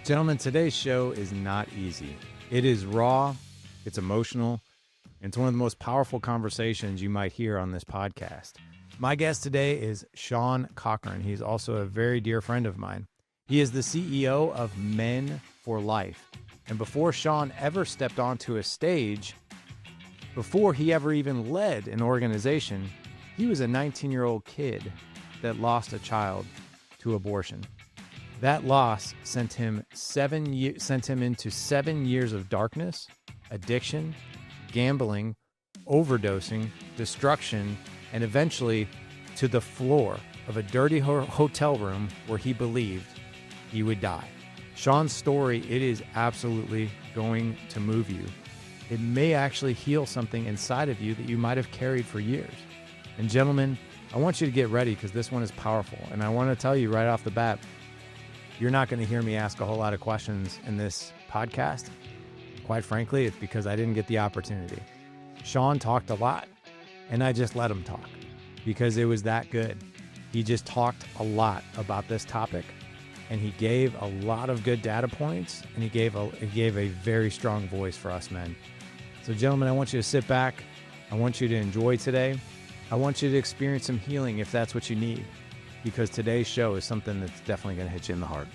Gentlemen, today's show is not easy. It is raw, it's emotional, and it's one of the most powerful conversations you might hear on this podcast. My guest today is Sean Cochran. He's also a very dear friend of mine. He is the CEO of Men for Life. And before Sean ever stepped onto a stage, before he ever even led an organization, he was a 19-year-old kid that lost a child to abortion. That loss sent him into 7 years of darkness, addiction, gambling, overdosing, destruction, and eventually to the floor of a dirty hotel room where he believed he would die. Sean's story, it is absolutely going to move you. It may actually heal something inside of you that you might have carried for years. And gentlemen, I want you to get ready because this one is powerful. And I want to tell you right off the bat, you're not going to hear me ask a whole lot of questions in this podcast. Quite frankly, it's because I didn't get the opportunity. Sean talked a lot, and I just let him talk because it was that good. He just talked a lot about this topic, and he gave a lot of good data points, and he gave a very strong voice for us men. So, gentlemen, I want you to sit back. I want you to enjoy today. I want you to experience some healing if that's what you need, because today's show is something that's definitely going to hit you in the heart.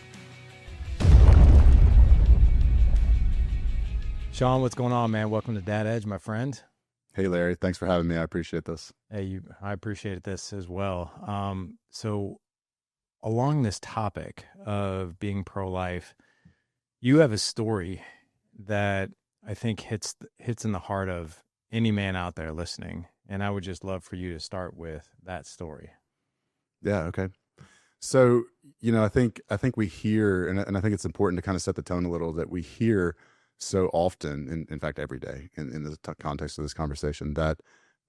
Sean, what's going on, man? Welcome to Dad Edge, my friend. Hey, Larry. Thanks for having me. I appreciate this. Hey, I appreciate this as well. So along this topic of being pro-life, you have a story that I think hits in the heart of any man out there listening. And I would just love for you to start with that story. Yeah. Okay. So, I think we hear, and I think it's important to kind of set the tone a little, that we hear so often, in fact, every day in the context of this conversation, that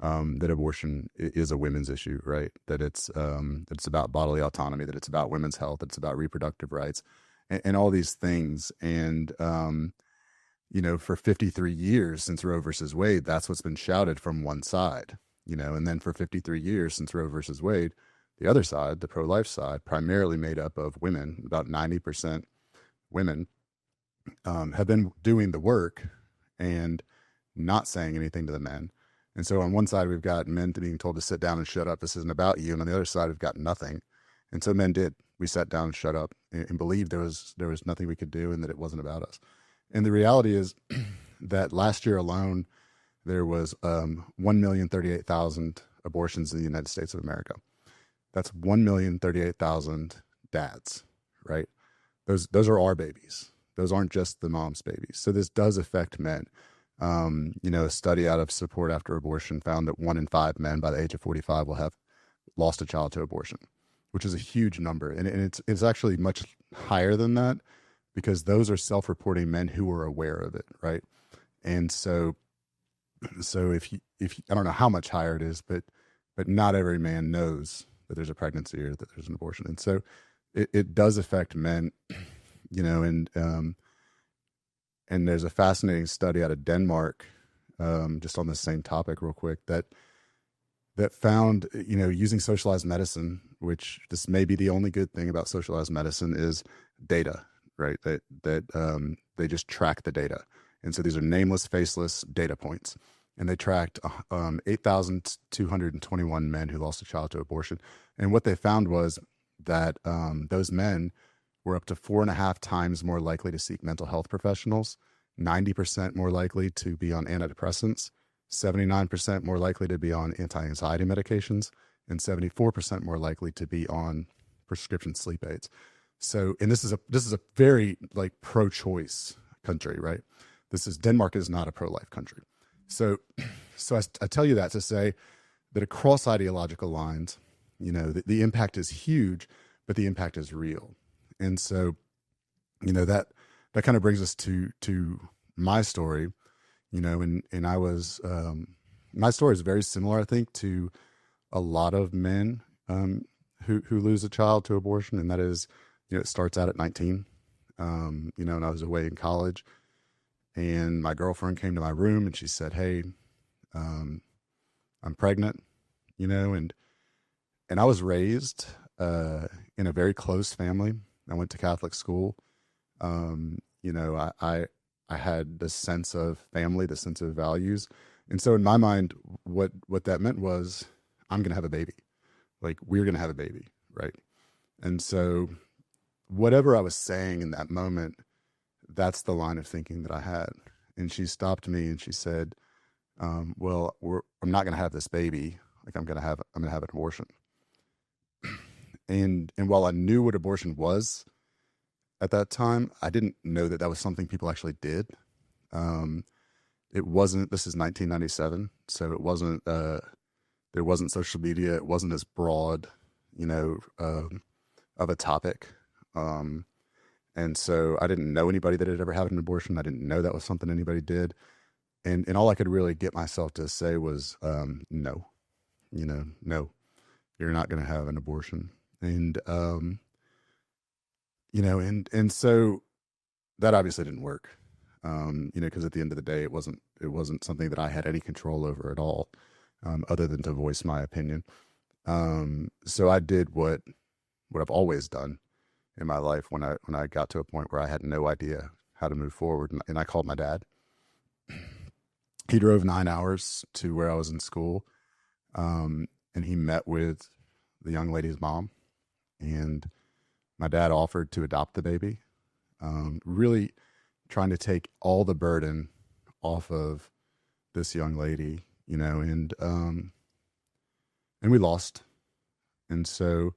abortion is a women's issue, right? That it's about bodily autonomy, that it's about women's health, that it's about reproductive rights, and all these things. And, for 53 years since Roe versus Wade, that's what's been shouted from one side, and then for 53 years since Roe versus Wade, the other side, the pro-life side, primarily made up of women, about 90% women, have been doing the work and not saying anything to the men. And so on one side, we've got men being told to sit down and shut up. This isn't about you. And on the other side, we've got nothing. And so men did. We sat down and shut up and believed there was nothing we could do and that it wasn't about us. And the reality is that last year alone, there was 1,038,000 abortions in the United States of America. That's 1,038,000 dads, right? Those are our babies. Those aren't just the mom's babies. So this does affect men. A study out of Support After Abortion found that 1 in 5 men by the age of 45 will have lost a child to abortion, which is a huge number. And it's actually much higher than that because those are self-reporting men who are aware of it, right? And so if I don't know how much higher it is, but not every man knows that there's a pregnancy or that there's an abortion. And so it does affect men, and there's a fascinating study out of Denmark, just on the same topic real quick, that found, using socialized medicine, which this may be the only good thing about socialized medicine is data, right? That they just track the data. And so these are nameless, faceless data points. And they tracked 8,221 men who lost a child to abortion. And what they found was that those men were up to 4.5 times more likely to seek mental health professionals, 90% more likely to be on antidepressants, 79% more likely to be on anti-anxiety medications, and 74% more likely to be on prescription sleep aids. So, and this is a very pro-choice country, right? Denmark is not a pro-life country. So I tell you that to say that across ideological lines, the impact is huge, but the impact is real. And so, that kind of brings us to my story, and I was, my story is very similar, I think, to a lot of men who lose a child to abortion. And that is, it starts out at 19, and I was away in college. And my girlfriend came to my room and she said, "Hey, I'm pregnant," and I was raised in a very close family. I went to Catholic school. You know, I had this sense of family, this sense of values. And so in my mind, what that meant was I'm going to have a baby. Like, we're going to have a baby. Right. And so whatever I was saying in that moment, that's the line of thinking that I had. And she stopped me and she said, well, I'm not going to have this baby. Like, I'm going to have an abortion. And while I knew what abortion was at that time, I didn't know that that was something people actually did. It wasn't, this is 1997. So it wasn't, there wasn't social media. It wasn't as broad, you know, of a topic. And so I didn't know anybody that had ever had an abortion. I didn't know that was something anybody did. And all I could really get myself to say was, no, you know, no, you're not going to have an abortion. And, you know, and so that obviously didn't work. You know, because at the end of the day, it wasn't something that I had any control over at all, other than to voice my opinion. So I did what I've always done in my life when I got to a point where I had no idea how to move forward, and I called my dad. He drove 9 hours to where I was in school, and he met with the young lady's mom, and my dad offered to adopt the baby, really trying to take all the burden off of this young lady, you know, and we lost. And so,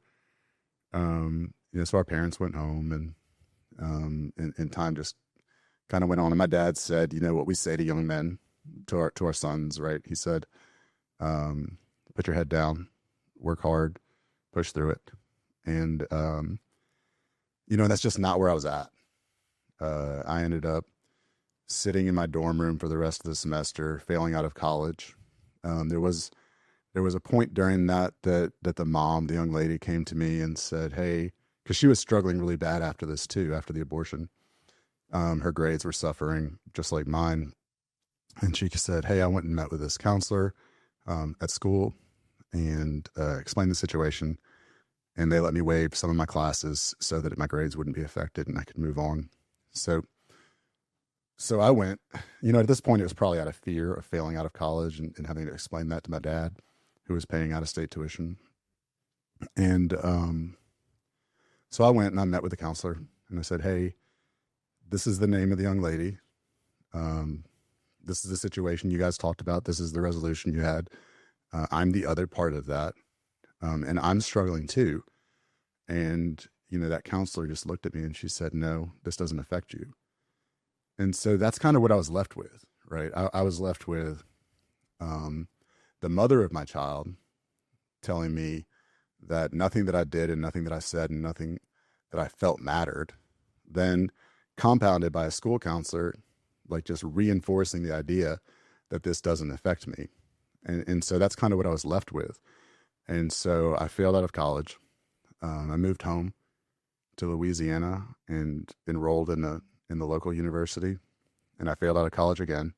you know, so our parents went home, and time just kind of went on. And my dad said, you know, what we say to young men, to our sons, right? He said, put your head down, work hard, push through it. And, you know, that's just not where I was at. I ended up sitting in my dorm room for the rest of the semester, failing out of college. There was a point during that the mom, the young lady, came to me and said, hey, because she was struggling really bad after this too, after the abortion. Her grades were suffering just like mine. And she said, hey, I went and met with this counselor at school and explained the situation. And they let me waive some of my classes so that my grades wouldn't be affected and I could move on. So I went, you know, at this point, it was probably out of fear of failing out of college and having to explain that to my dad, who was paying out of state tuition. And so I went and I met with the counselor and I said, hey, this is the name of the young lady. This is the situation you guys talked about. This is the resolution you had. I'm the other part of that. And I'm struggling too. And, you know, that counselor just looked at me and she said, no, this doesn't affect you. And so that's kind of what I was left with, right? I was left with the mother of my child telling me that nothing that I did and nothing that I said and nothing that I felt mattered, then compounded by a school counselor, like just reinforcing the idea that this doesn't affect me. And so that's kind of what I was left with. And so I failed out of college. I moved home to Louisiana and enrolled in the local university, and I failed out of college again.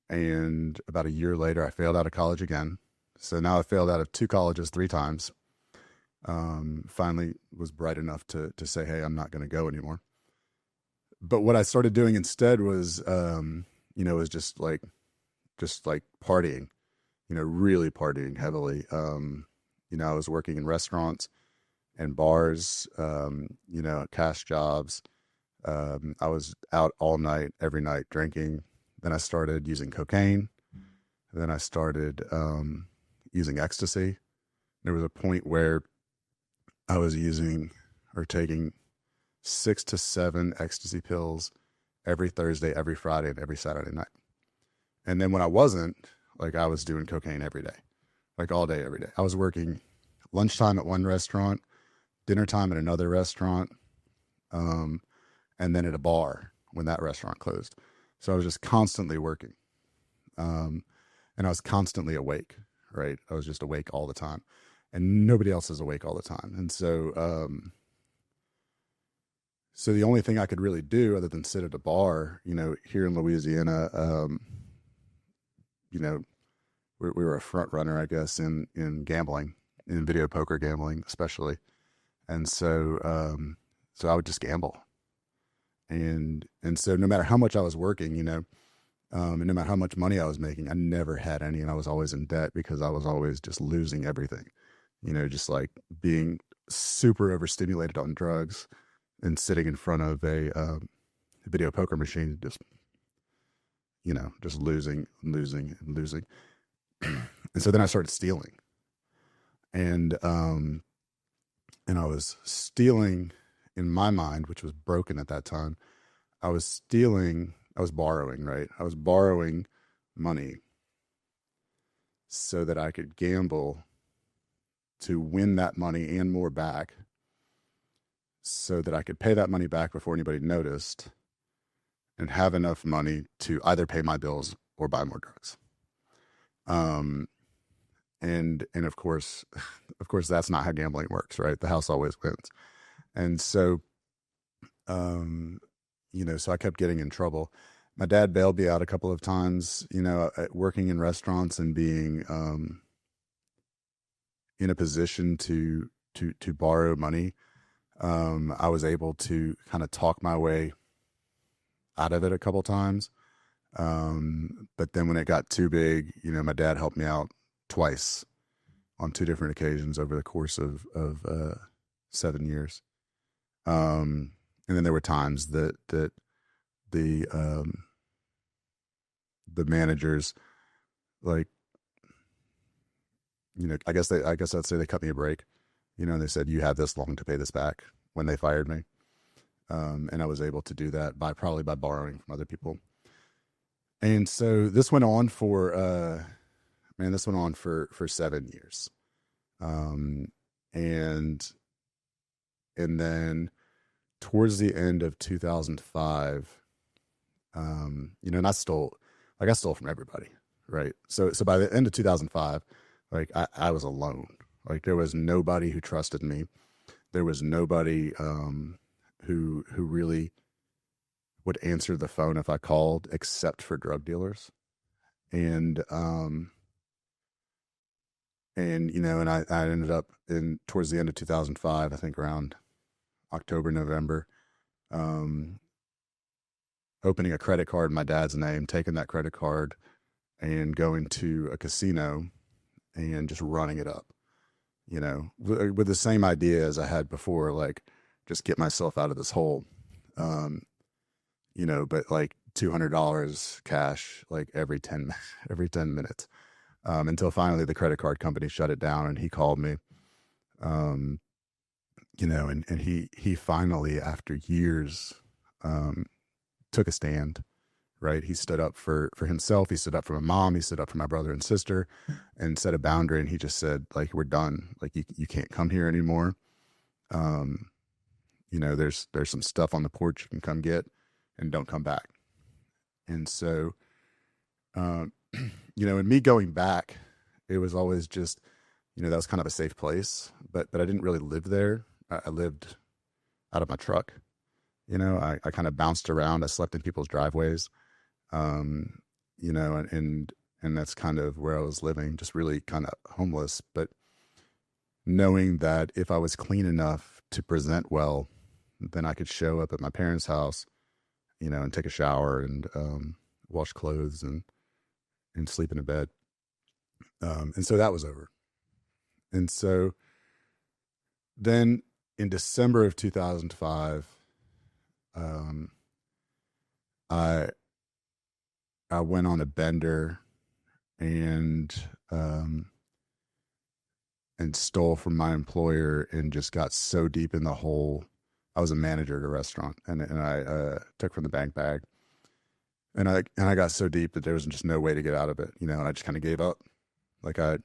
And about a year later, I failed out of college again. So now I failed out of 2 colleges 3 times. Finally was bright enough to say, hey, I'm not going to go anymore. But what I started doing instead was, you know, was just like partying, you know, really partying heavily. You know, I was working in restaurants and bars, you know, cash jobs. I was out all night, every night drinking. Then I started using cocaine. Then I started using ecstasy. There was a point where I was using or taking 6 to 7 ecstasy pills every Thursday, every Friday, and every Saturday night. And then when I wasn't, like, I was doing cocaine every day, like all day, every day. I was working lunchtime at one restaurant, dinner time at another restaurant, and then at a bar when that restaurant closed. So I was just constantly working. And I was constantly awake, right? I was just awake all the time. And nobody else is awake all the time. And so, so the only thing I could really do other than sit at a bar, you know, here in Louisiana, you know, we were a front runner, I guess, in gambling, in video poker gambling, especially. And so, so I would just gamble. And so no matter how much I was working, and no matter how much money I was making, I never had any, and I was always in debt because I was always just losing everything, just like being super overstimulated on drugs and sitting in front of a video poker machine, just losing, losing, and losing. And so then I started stealing, and I was stealing in my mind, which was broken at that time. I was borrowing, right? I was borrowing money so that I could gamble to win that money and more back, so that I could pay that money back before anybody noticed and have enough money to either pay my bills or buy more drugs. And of course, that's not how gambling works, right? The house always wins. And so, so I kept getting in trouble. My dad bailed me out a couple of times, working in restaurants and being in a position to borrow money. I was able to kind of talk my way out of it a couple times. But then when it got too big, my dad helped me out twice on two different occasions over the course of 7 years. And then there were times that the managers, like, I guess I'd say they cut me a break, and they said, you have this long to pay this back, when they fired me. And I was able to do that probably by borrowing from other people. And so this went on for 7 years. And then towards the end of 2005, and I stole from everybody, right? So by the end of 2005, like I was alone. Like there was nobody who trusted me. There was nobody who really would answer the phone if I called, except for drug dealers. And I ended up towards the end of 2005, I think around October, November, opening a credit card in my dad's name, taking that credit card and going to a casino and just running it up, with the same idea as I had before, like just get myself out of this hole. But like $200 cash, like every 10 minutes, until finally the credit card company shut it down, and he called me, and he finally, after years, took a stand, right? He stood up for himself. He stood up for my mom. He stood up for my brother and sister, and set a boundary. And he just said, like, we're done. Like you can't come here anymore. There's some stuff on the porch you can come get, and don't come back. And so, in me going back, it was always just, that was kind of a safe place, but I didn't really live there. I lived out of my truck. I kind of bounced around. I slept in people's driveways, and that's kind of where I was living, just really kind of homeless, but knowing that if I was clean enough to present well, then I could show up at my parents' house, and take a shower and wash clothes and sleep in a bed. And so that was over. And so then in December of 2005, I went on a bender and stole from my employer and just got so deep in the hole. I was a manager at a restaurant, and I took from the bank bag, and I got so deep that there was just no way to get out of it, and I just kind of gave up. Like I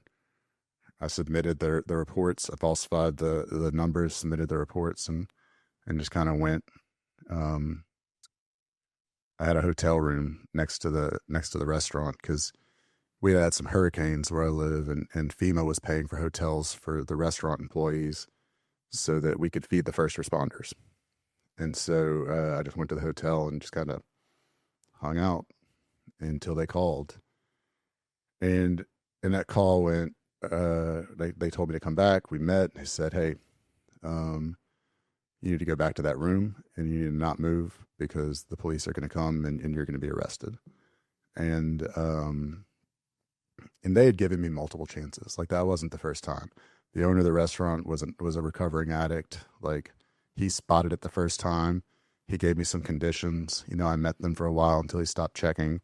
submitted the reports, I falsified the numbers, submitted the reports, and just kind of went. I had a hotel room next to the restaurant because we had some hurricanes where I live, and FEMA was paying for hotels for the restaurant employees so that we could feed the first responders. And so I just went to the hotel and just kind of hung out until they called. And that call went, they told me to come back. We met. They said, hey, you need to go back to that room and you need to not move because the police are going to come and you're going to be arrested. And they had given me multiple chances. Like, that wasn't the first time. The owner of the restaurant was a recovering addict. Like, he spotted it the first time. He gave me some conditions. I met them for a while until he stopped checking.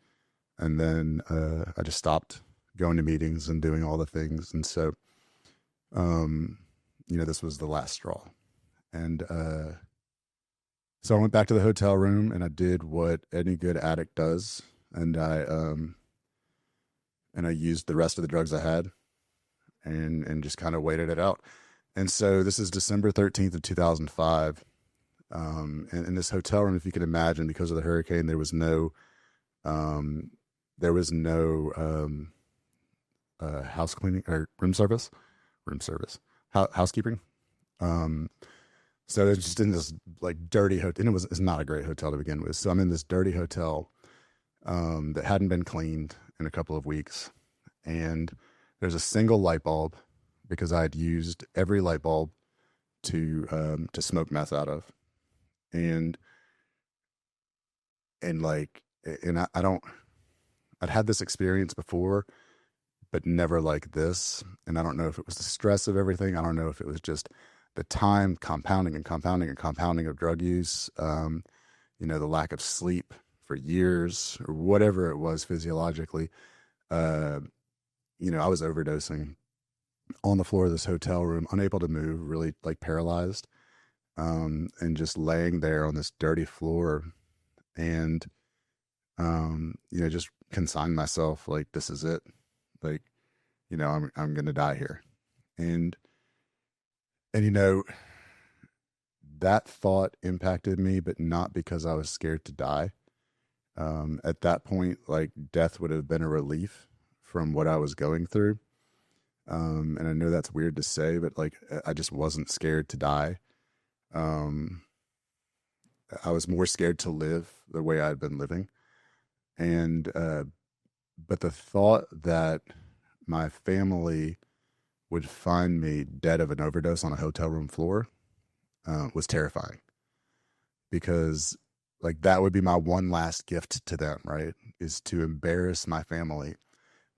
And then I just stopped going to meetings and doing all the things. And so, this was the last straw. And so I went back to the hotel room and I did what any good addict does. And I used the rest of the drugs I had and just kind of waited it out. And so this is December 13th of 2005. And in this hotel room, if you can imagine, because of the hurricane, there was no house cleaning or room service, housekeeping. So it's just in this like dirty hotel, and it's not a great hotel to begin with. So I'm in this dirty hotel that hadn't been cleaned in a couple of weeks, and there's a single light bulb because I had used every light bulb to smoke meth out of, and I'd had this experience before, but never like this. And I don't know if it was the stress of everything. I don't know if it was just the time compounding of drug use, the lack of sleep for years or whatever it was physiologically. I was overdosing on the floor of this hotel room, unable to move, really like paralyzed, and just laying there on this dirty floor and, just consigned myself like, this is it. Like, I'm going to die here. And that thought impacted me, but not because I was scared to die. At that point, like, death would have been a relief from what I was going through. And I know that's weird to say, but like, I just wasn't scared to die. I was more scared to live the way I had been living. And, but the thought that my family would find me dead of an overdose on a hotel room floor was terrifying, because like that would be my one last gift to them, right? Is to embarrass my family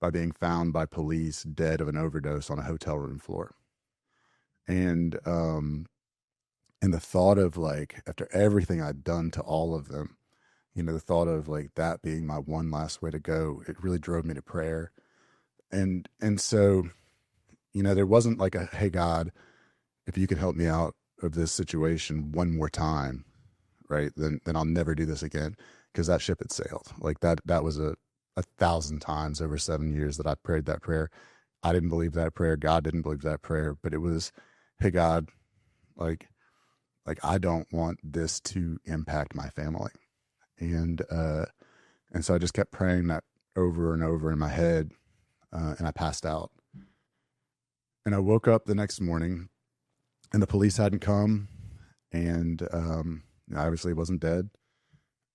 by being found by police dead of an overdose on a hotel room floor. And the thought of like, after everything I'd done to all of them, the thought of like that being my one last way to go, it really drove me to prayer. And so, there wasn't like a, hey God, if you could help me out of this situation one more time, right, then I'll never do this again, because that ship had sailed. Like that was a 1,000 times over 7 years that I prayed that prayer. I didn't believe that prayer. God didn't believe that prayer, but it was, hey God, like I don't want this to impact my family. And so I just kept praying that over and over in my head, and I passed out. And I woke up the next morning, and the police hadn't come, and obviously it wasn't dead.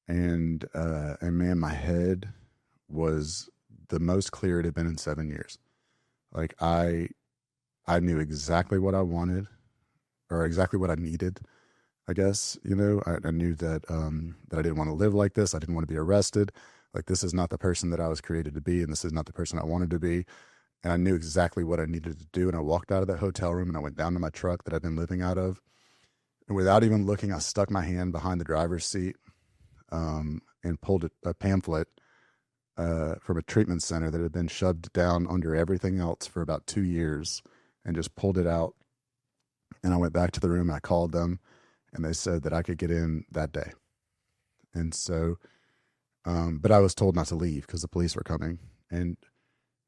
And man, my head was the most clear it had been in 7 years. Like I knew exactly what I wanted, or exactly what I needed. I guess, I knew that that I didn't want to live like this. I didn't want to be arrested. Like, this is not the person that I was created to be, and this is not the person I wanted to be. And I knew exactly what I needed to do. And I walked out of that hotel room and I went down to my truck that I'd been living out of. And without even looking, I stuck my hand behind the driver's seat and pulled a pamphlet from a treatment center that had been shoved down under everything else for about 2 years, and just pulled it out. And I went back to the room and I called them, and they said that I could get in that day. And so, but I was told not to leave because the police were coming. And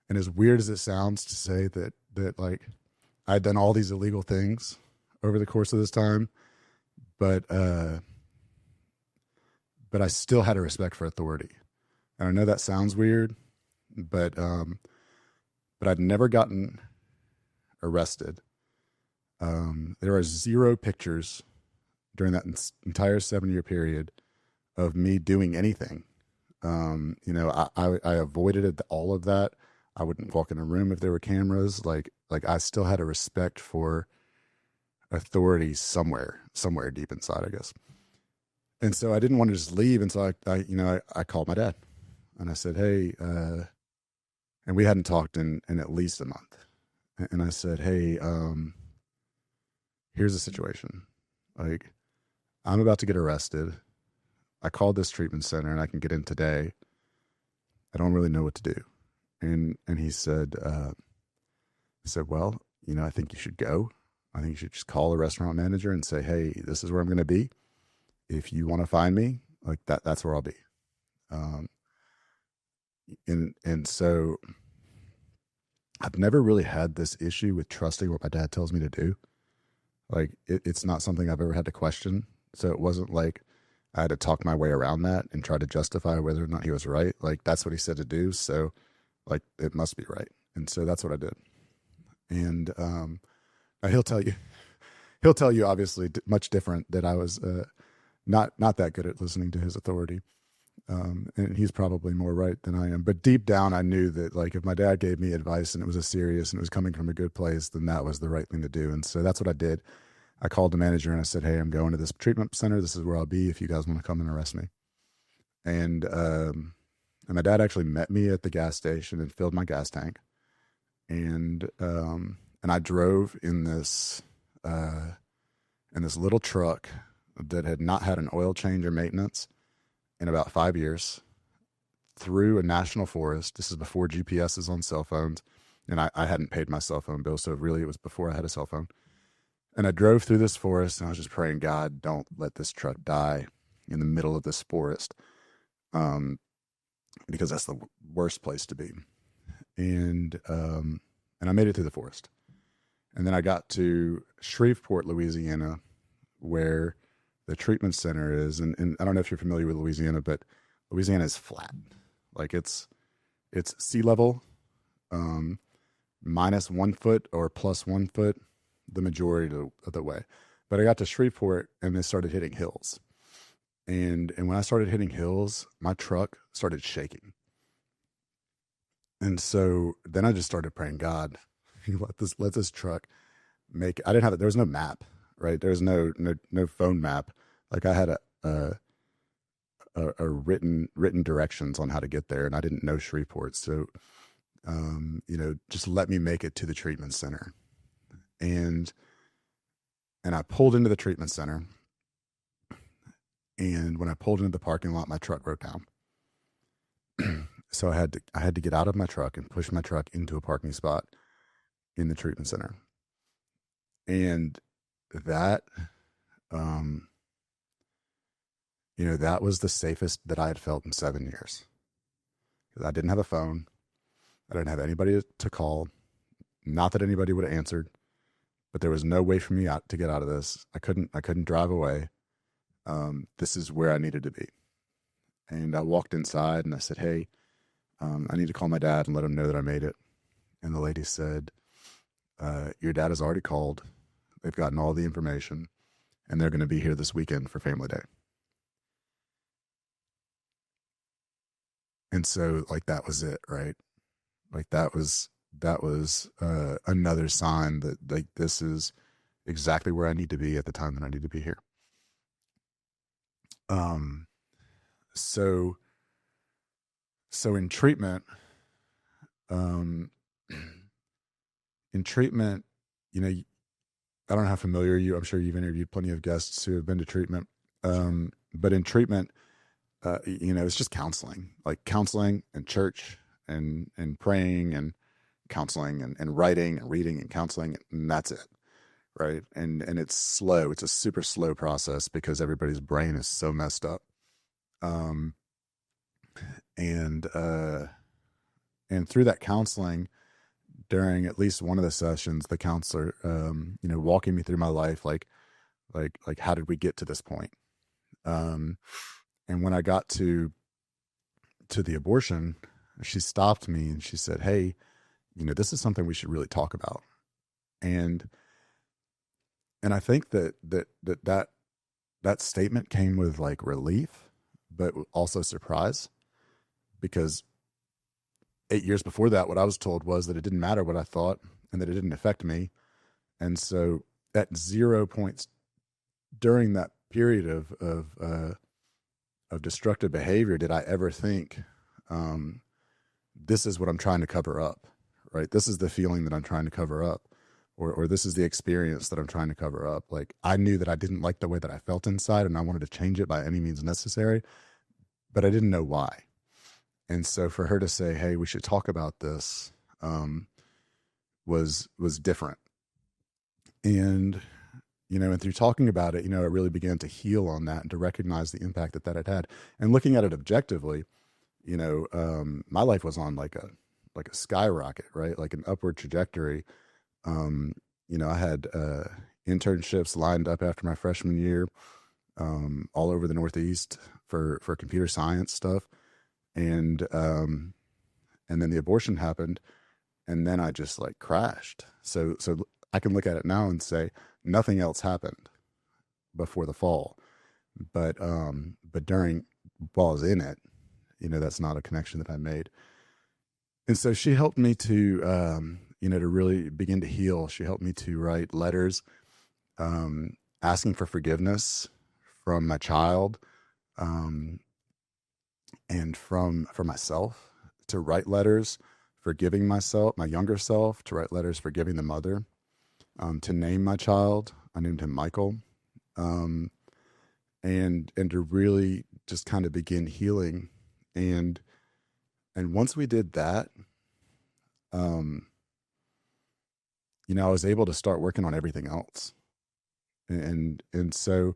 as weird as it sounds to say that like I'd done all these illegal things over the course of this time, but I still had a respect for authority. And I know that sounds weird, but I'd never gotten arrested. There are 0 pictures during that entire 7-year period of me doing anything. I avoided all of that. I wouldn't walk in a room if there were cameras. Like I still had a respect for authority somewhere deep inside, I guess. And so I didn't want to just leave. And so I called my dad and I said, hey, and we hadn't talked in at least a month. And I said, hey, here's the situation. Like, I'm about to get arrested. I called this treatment center and I can get in today. I don't really know what to do. And he said, well, I think you should go. I think you should just call a restaurant manager and say, hey, this is where I'm going to be. If you want to find me, like that's where I'll be. And so I've never really had this issue with trusting what my dad tells me to do. Like it's not something I've ever had to question. So it wasn't like I had to talk my way around that and try to justify whether or not he was right. Like that's what he said to do. So like it must be right. And so that's what I did. And he'll tell you obviously much different that I was not that good at listening to his authority. And he's probably more right than I am. But deep down, I knew that like if my dad gave me advice and it was a serious and it was coming from a good place, then that was the right thing to do. And so that's what I did. I called the manager and I said, hey, I'm going to this treatment center. This is where I'll be if you guys want to come and arrest me. And my dad actually met me at the gas station and filled my gas tank. And I drove in this little truck that had not had an oil change or maintenance in about 5 years through a national forest. This is before GPS is on cell phones. And I hadn't paid my cell phone bill. So really it was before I had a cell phone. And I drove through this forest and I was just praying, God, don't let this truck die in the middle of this forest. Because that's the worst place to be. And I made it through the forest. And then I got to Shreveport, Louisiana, where the treatment center is. And I don't know if you're familiar with Louisiana, but Louisiana is flat. Like it's sea level, minus 1 foot or plus 1 foot the majority of the way. But I got to Shreveport and it started hitting hills. And when I started hitting hills, my truck started shaking. And so then I just started praying, God, let this truck make, I didn't have it. There was no map, right? There was no phone map. Like I had a written directions on how to get there. And I didn't know Shreveport. So, just let me make it to the treatment center. And I pulled into the treatment center. And when I pulled into the parking lot, my truck broke down. So I had to get out of my truck and push my truck into a parking spot in the treatment center. And that, that was the safest that I had felt in 7 years. Because I didn't have a phone. I didn't have anybody to call. Not that anybody would have answered, but there was no way for me to get out of this. I couldn't drive away. This is where I needed to be. And I walked inside and I said, hey, I need to call my dad and let him know that I made it. And the lady said, your dad has already called. They've gotten all the information and they're going to be here this weekend for Family Day. And so like, that was it, right? Like that was another sign that like, this is exactly where I need to be at the time that I need to be here. So in treatment, I don't know how familiar you, I'm sure you've interviewed plenty of guests who have been to treatment. But in treatment, it's just counseling and church and praying and counseling and writing and reading and counseling. And that's it. Right. And it's slow. It's a super slow process because everybody's brain is so messed up. And through that counseling, during at least one of the sessions, the counselor, walking me through my life, like how did we get to this point? And when I got to the abortion, she stopped me and she said, hey, this is something we should really talk about. And I think that statement came with like relief, but also surprise, because 8 years before that, what I was told was that it didn't matter what I thought and that it didn't affect me. And so at 0 points during that period of destructive behavior did I ever think, this is what I'm trying to cover up, right? This is the feeling that I'm trying to cover up, or this is the experience that I'm trying to cover up. Like, I knew that I didn't like the way that I felt inside, and I wanted to change it by any means necessary, but I didn't know why. And so for her to say, hey, we should talk about this, was different. And, and through talking about it, I really began to heal on that and to recognize the impact that had had. And looking at it objectively, my life was on like a skyrocket, right? Like an upward trajectory. I had internships lined up after my freshman year, all over the Northeast for computer science stuff. And then the abortion happened, and then I just like crashed. So I can look at it now and say nothing else happened before the fall, but while I was in it, that's not a connection that I made. And so she helped me to, to really begin to heal. She helped me to write letters, asking for forgiveness from my child, and from myself, to write letters forgiving myself, my younger self, to write letters forgiving the mother, to name my child. I named him Michael, and to really just kind of begin healing. And once we did that, I was able to start working on everything else. And so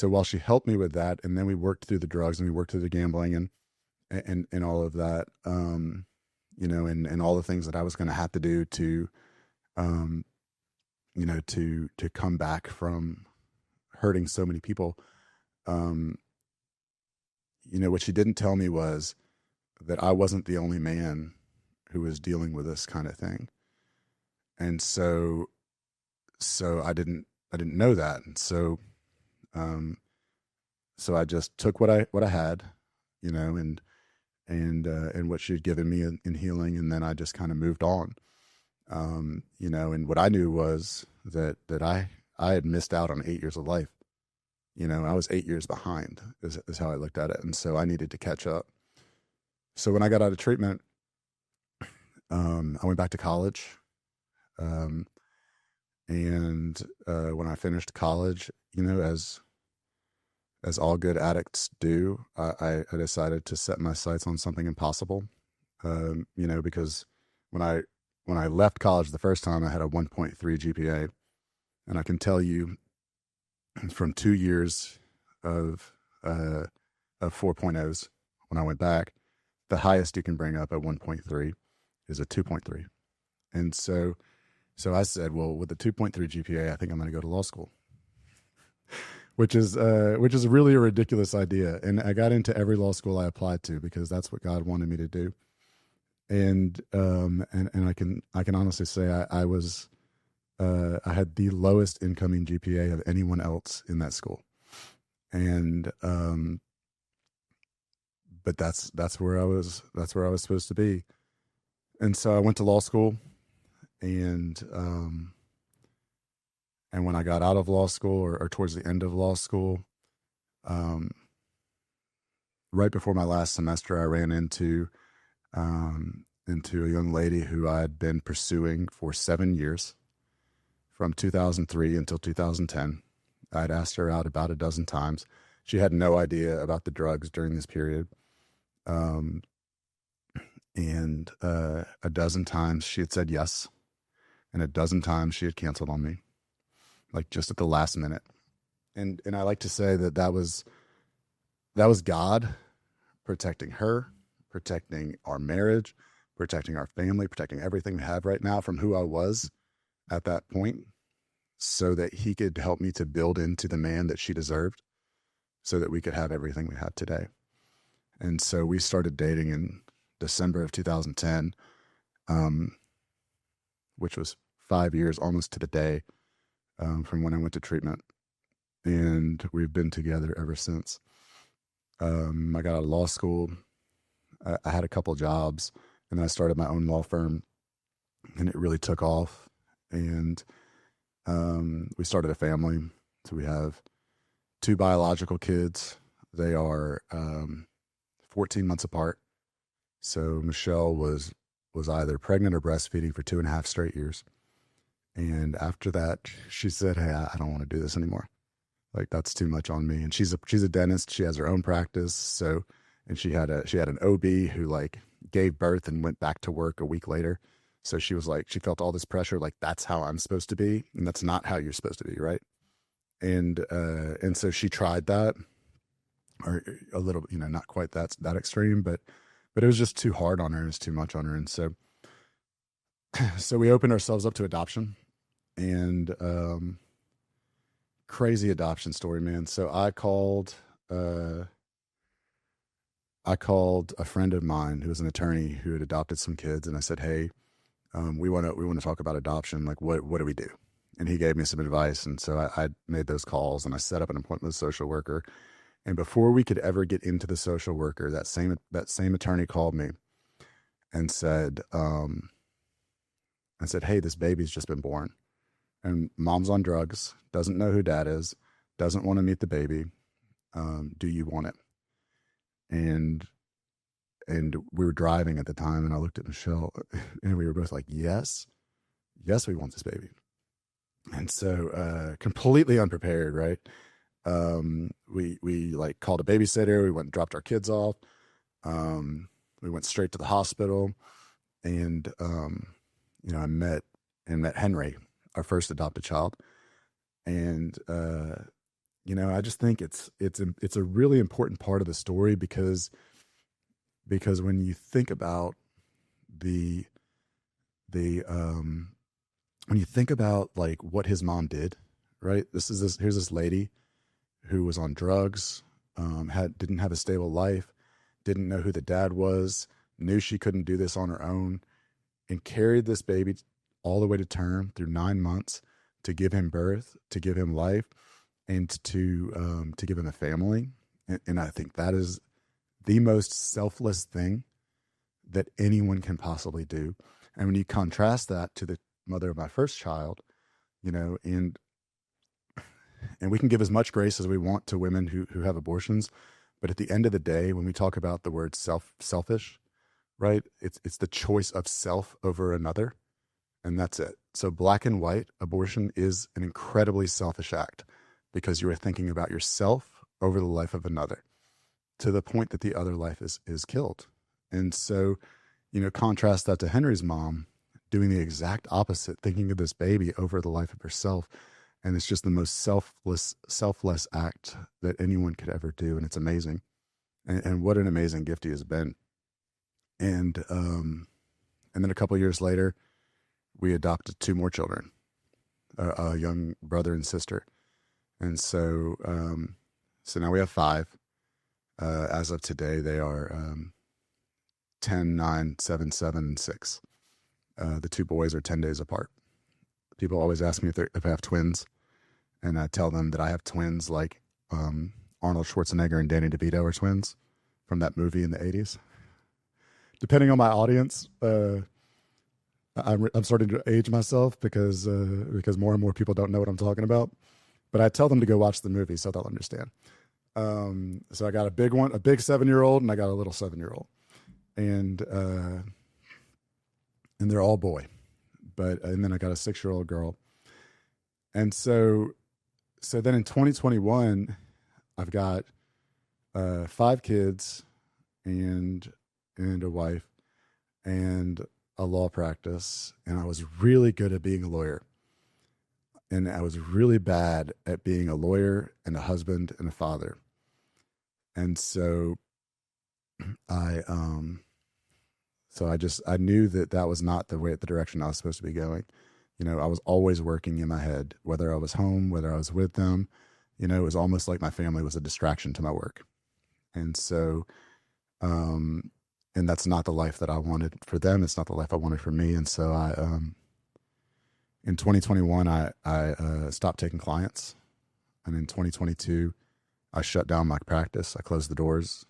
while she helped me with that, and then we worked through the drugs and we worked through the gambling and all of that, and all the things that I was going to have to do to, to come back from hurting so many people. What she didn't tell me was that I wasn't the only man who was dealing with this kind of thing. And so I didn't know that. And so I just took what I had, and what she had given me in healing. And then I just kind of moved on. And what I knew was that I had missed out on 8 years of life. I was 8 years behind is how I looked at it. And so I needed to catch up. So when I got out of treatment, I went back to college. And when I finished college, as all good addicts do, I decided to set my sights on something impossible. Because when I left college the first time, I had a 1.3 GPA, and I can tell you, from 2 years of 4.0s, when I went back, the highest you can bring up at 1.3 is a 2.3. And so I said, well, with the 2.3 GPA, I think I'm going to go to law school, which is really a ridiculous idea. And I got into every law school I applied to because that's what God wanted me to do. And I can honestly say I had the lowest incoming GPA of anyone else in that school. And, but that's where I was supposed to be. And so I went to law school, and when I got out of law school, or towards the end of law school, right before my last semester, I ran into a young lady who I had been pursuing for 7 years, from 2003 until 2010. I'd asked her out about a dozen times. She had no idea about the drugs during this period. And a dozen times she had said yes, and a dozen times she had canceled on me, like just at the last minute. And I like to say that was God protecting her, protecting our marriage, protecting our family, protecting everything we have right now from who I was at that point, so that he could help me to build into the man that she deserved, so that we could have everything we have today. And so we started dating in December of 2010, which was 5 years almost to the day, from when I went to treatment. And we've been together ever since. I got out of law school. I had a couple jobs, and then I started my own law firm, and it really took off. And We started a family. So we have 2 biological kids. They are 14 months apart. So Michelle was either pregnant or breastfeeding for 2.5 straight years. And after that, she said, "Hey, I don't want to do this anymore. Like, that's too much on me." And she's a dentist. She has her own practice. So, and she had an OB who like gave birth and went back to work a week later. So she was like, she felt all this pressure, like that's how I'm supposed to be, and that's not how you're supposed to be, right? And so she tried that, or a little, not quite that extreme, but it was just too hard on her. It was too much on her, and so we opened ourselves up to adoption, and crazy adoption story, man. So I called a friend of mine who was an attorney who had adopted some kids, and I said, "Hey, we want to talk about adoption. Like, what do we do?" And he gave me some advice, and so I made those calls, and I set up an appointment with a social worker. And before we could ever get into the social worker, that same attorney called me and said, "Hey, this baby's just been born, and mom's on drugs, doesn't know who dad is, doesn't want to meet the baby. Do you want it?" And we were driving at the time, and I looked at Michelle, and we were both like, yes, we want this baby. And so completely unprepared, right? We like called a babysitter. We went and dropped our kids off. We went straight to the hospital, and I met Henry, our first adopted child. And I just think it's a really important part of the story because when you think about when you think about like what his mom did, right? Here's this lady who was on drugs, didn't have a stable life, didn't know who the dad was, knew she couldn't do this on her own, and carried this baby all the way to term through 9 months to give him birth, to give him life, and to give him a family. And I think that is the most selfless thing that anyone can possibly do. And when you contrast that to the mother of my first child, and we can give as much grace as we want to women who have abortions, but at the end of the day, when we talk about the word selfish, right? It's the choice of self over another, and that's it. So black and white, abortion is an incredibly selfish act because you are thinking about yourself over the life of another to the point that the other life is killed. And so, contrast that to Henry's mom doing the exact opposite, thinking of this baby over the life of herself. And it's just the most selfless act that anyone could ever do. And it's amazing. And what an amazing gift he has been. And then a couple of years later, we adopted 2 more children, a young brother and sister. And so now we have 5. As of today, they are 10, 9, 7, 7, and 6. The 2 boys are 10 days apart. People always ask me if I have twins, and I tell them that I have twins like Arnold Schwarzenegger and Danny DeVito are twins from that movie in the 80s. Depending on my audience, I'm starting to age myself because more and more people don't know what I'm talking about. But I tell them to go watch the movie so they'll understand. So I got a big 7-year-old, and I got a little 7-year-old, and they're all boy, and then I got a 6-year-old girl. And so then in 2021, I've got 5 kids and a wife and a law practice. And I was really good at being a lawyer. And I was really bad at being a lawyer and a husband and a father. And so I knew that was not the direction I was supposed to be going. I was always working in my head, whether I was home, whether I was with them. It was almost like my family was a distraction to my work. And so, and that's not the life that I wanted for them. It's not the life I wanted for me. And so in 2021, I stopped taking clients. And in 2022, I shut down my practice. I closed the doors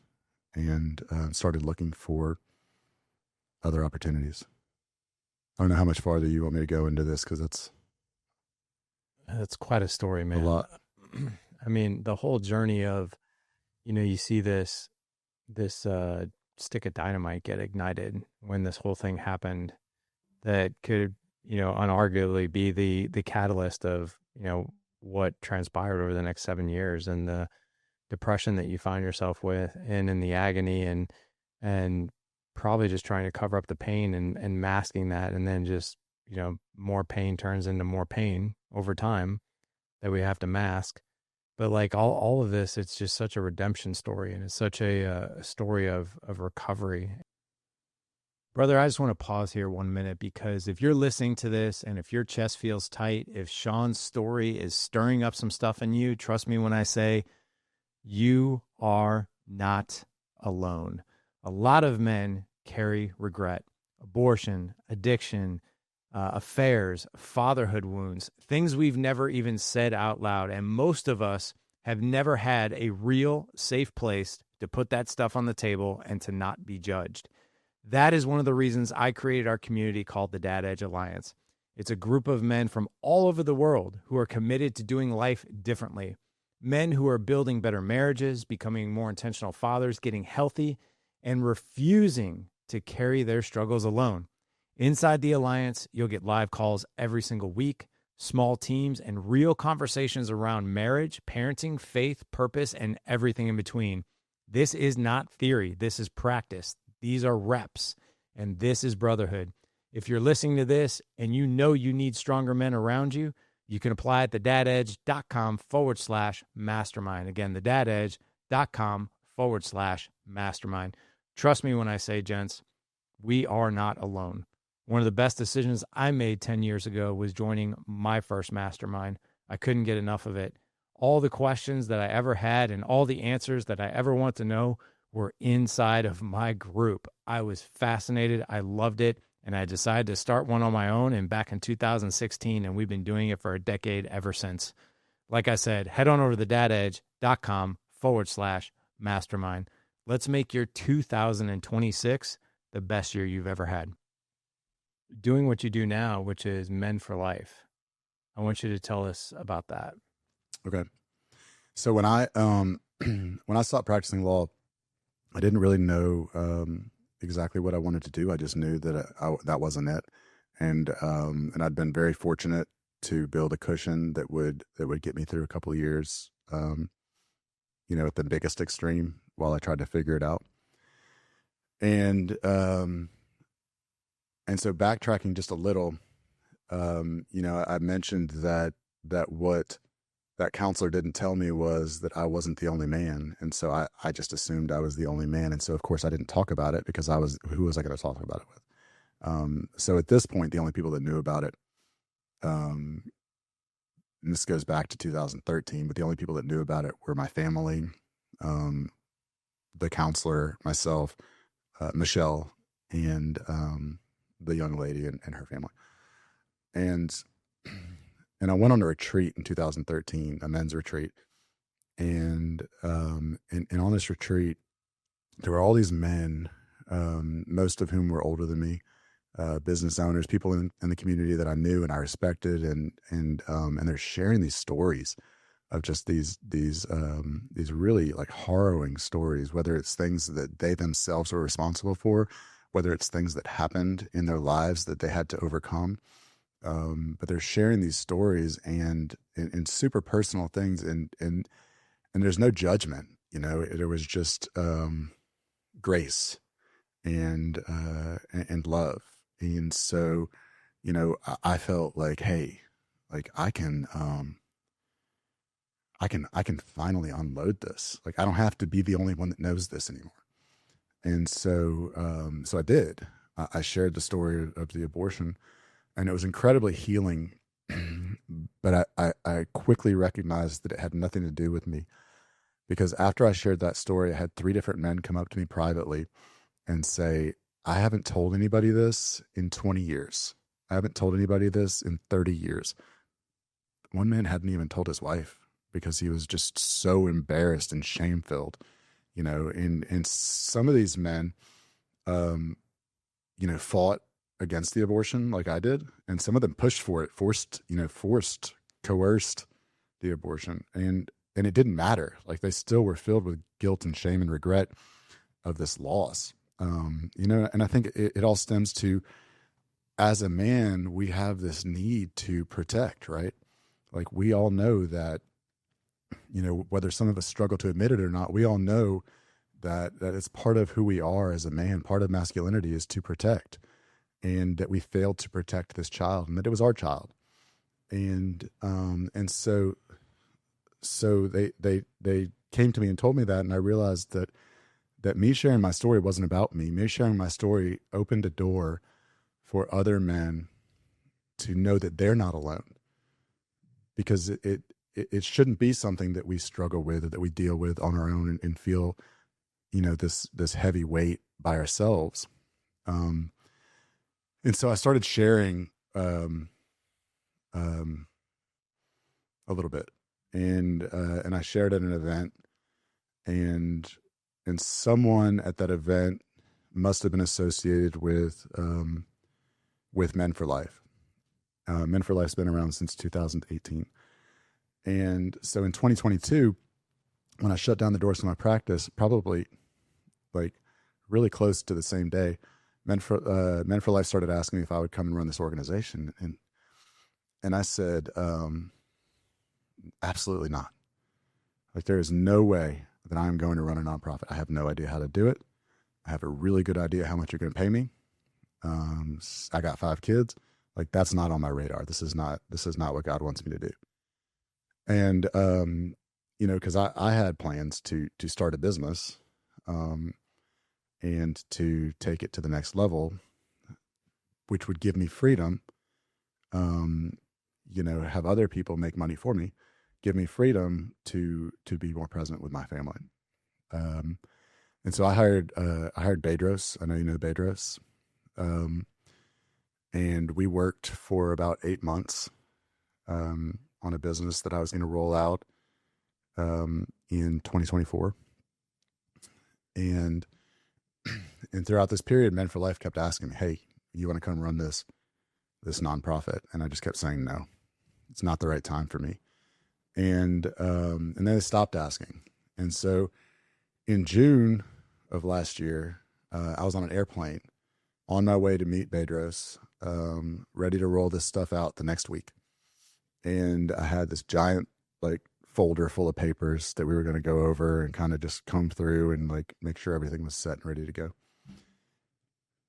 and started looking for other opportunities. I don't know how much farther you want me to go into this because it's... That's quite a story, A man. lot. I mean, the whole journey of, you see this stick of dynamite get ignited when this whole thing happened that could, unarguably be the catalyst of, what transpired over the next 7 years, and the depression that you find yourself with, and in the agony, and probably just trying to cover up the pain, and masking that, and then just, more pain turns into more pain over time that we have to mask. But like all of this, it's just such a redemption story, and it's such a story of recovery. Brother, I just want to pause here 1 minute, because if you're listening to this and if your chest feels tight, if Sean's story is stirring up some stuff in you, trust me when I say you are not alone. A lot of men carry regret, abortion, addiction, affairs, fatherhood wounds, things we've never even said out loud. And most of us have never had a real safe place to put that stuff on the table and to not be judged. That is one of the reasons I created our community called the Dad Edge Alliance. It's a group of men from all over the world who are committed to doing life differently. Men who are building better marriages, becoming more intentional fathers, getting healthy, and refusing to carry their struggles alone. Inside the Alliance, you'll get live calls every single week, small teams, and real conversations around marriage, parenting, faith, purpose, and everything in between. This is not theory. This is practice. These are reps, and this is brotherhood. If you're listening to this and you know you need stronger men around you, you can apply at thedadedge.com/mastermind. Again, thedadedge.com/mastermind. Trust me when I say, gents, we are not alone. One of the best decisions I made 10 years ago was joining my first mastermind. I couldn't get enough of it. All the questions that I ever had and all the answers that I ever want to know were inside of my group. I was fascinated. I loved it. And I decided to start one on my own, and back in 2016, and we've been doing it for a decade ever since. Like I said, head on over to thedadedge.com/mastermind. Let's make your 2026 the best year you've ever had. Doing what you do now, which is Men for Life. I want you to tell us about that. Okay. So when I when I stopped practicing law, I didn't really know exactly what I wanted to do. I just knew that that wasn't it, and I'd been very fortunate to build a cushion that would get me through a couple of years, at the biggest extreme while I tried to figure it out. And so backtracking just a little, I mentioned that what that counselor didn't tell me was that I wasn't the only man. And so I just assumed I was the only man. And so, of course, I didn't talk about it because who was I going to talk about it with? So at this point, the only people that knew about it, and this goes back to 2013, but the only people that knew about it were my family, the counselor, myself, Michelle, and the young lady and her family. And I went on a retreat in 2013, a men's retreat. And on this retreat, there were all these men, most of whom were older than me, business owners, people in the community that I knew and I respected. And they're sharing these stories of just these really like harrowing stories, whether it's things that they themselves were responsible for, whether it's things that happened in their lives that they had to overcome. But they're sharing these stories and super personal things, and there's no judgment, there was just grace and love. And so, I felt like, hey, like I can finally unload this. Like I don't have to be the only one that knows this anymore. And so, so I did. I shared the story of the abortion. And it was incredibly healing, but I quickly recognized that it had nothing to do with me, because after I shared that story, I had 3 different men come up to me privately and say, I haven't told anybody this in 20 years. I haven't told anybody this in 30 years. One man hadn't even told his wife because he was just so embarrassed and shame-filled, and some of these men, fought against the abortion like I did, and some of them pushed for it, forced coerced the abortion, and it didn't matter. Like, they still were filled with guilt and shame and regret of this loss. And I think it all stems to, as a man, we have this need to protect, right? Like, we all know that, whether some of us struggle to admit it or not, we all know that it's part of who we are as a man. Part of masculinity is to protect, and that we failed to protect this child, and that it was our child. And so they came to me and told me that, and I realized that me sharing my story wasn't about me. Me sharing my story opened a door for other men to know that they're not alone, because it shouldn't be something that we struggle with or that we deal with on our own and feel, this heavy weight by ourselves. And so I started sharing a little bit, and I shared at an event, and someone at that event must have been associated with Men for Life. Men for Life's been around since 2018. And so in 2022, when I shut down the doors to my practice, probably like really close to the same day, Men for Life started asking me if I would come and run this organization. And I said, absolutely not. Like, there is no way that I'm going to run a nonprofit. I have no idea how to do it. I have a really good idea how much you're going to pay me. I got 5 kids. Like, that's not on my radar. This is not what God wants me to do. And, cause I had plans to start a business, and to take it to the next level, which would give me freedom, have other people make money for me, give me freedom to be more present with my family. And so I hired Bedros. I know you know Bedros. And we worked for about 8 months, on a business that I was going to roll out, in 2024. And throughout this period, Men for Life kept asking me, "Hey, you want to come run this nonprofit?" And I just kept saying, "No, it's not the right time for me." And then they stopped asking. And so in June of last year, I was on an airplane on my way to meet Bedros, ready to roll this stuff out the next week. And I had this giant folder full of papers that we were going to go over and kind of just comb through and make sure everything was set and ready to go.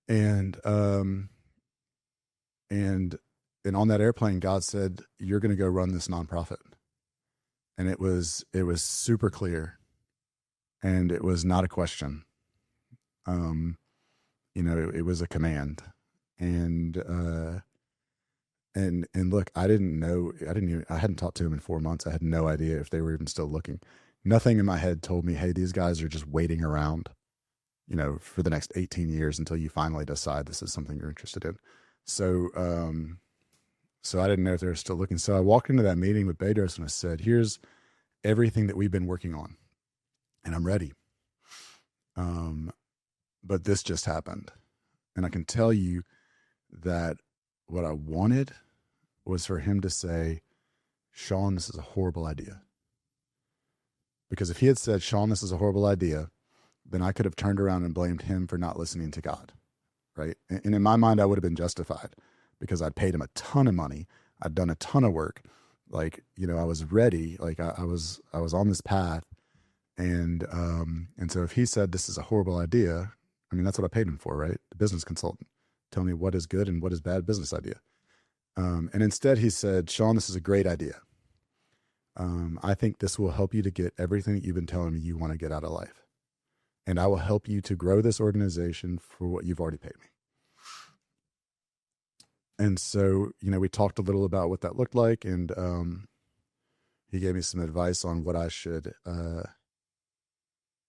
And on that airplane, God said, "You're going to go run this nonprofit." And it was super clear, and it was not a question. It was a command. And look, I hadn't talked to him in 4 months. I had no idea if they were even still looking. Nothing in my head told me, "Hey, these guys are just waiting around, for the next 18 years until you finally decide this is something you're interested in." So I didn't know if they were still looking. So I walked into that meeting with Bedros and I said, "Here's everything that we've been working on, and I'm ready. But this just happened. And I can tell you that what I wanted was for him to say, 'Sean, this is a horrible idea.' Because if he had said, 'Sean, this is a horrible idea,' then I could have turned around and blamed him for not listening to God, right? And in my mind, I would have been justified because I'd paid him a ton of money. I'd done a ton of work. I was ready. I was on this path. And so if he said, 'This is a horrible idea,' I mean, that's what I paid him for, right? The business consultant. Tell me what is good and what is bad business idea. And instead he said, 'Sean, this is a great idea. I think this will help you to get everything that you've been telling me you want to get out of life. And I will help you to grow this organization for what you've already paid me.'" And so, we talked a little about what that looked like. And he gave me some advice on what I should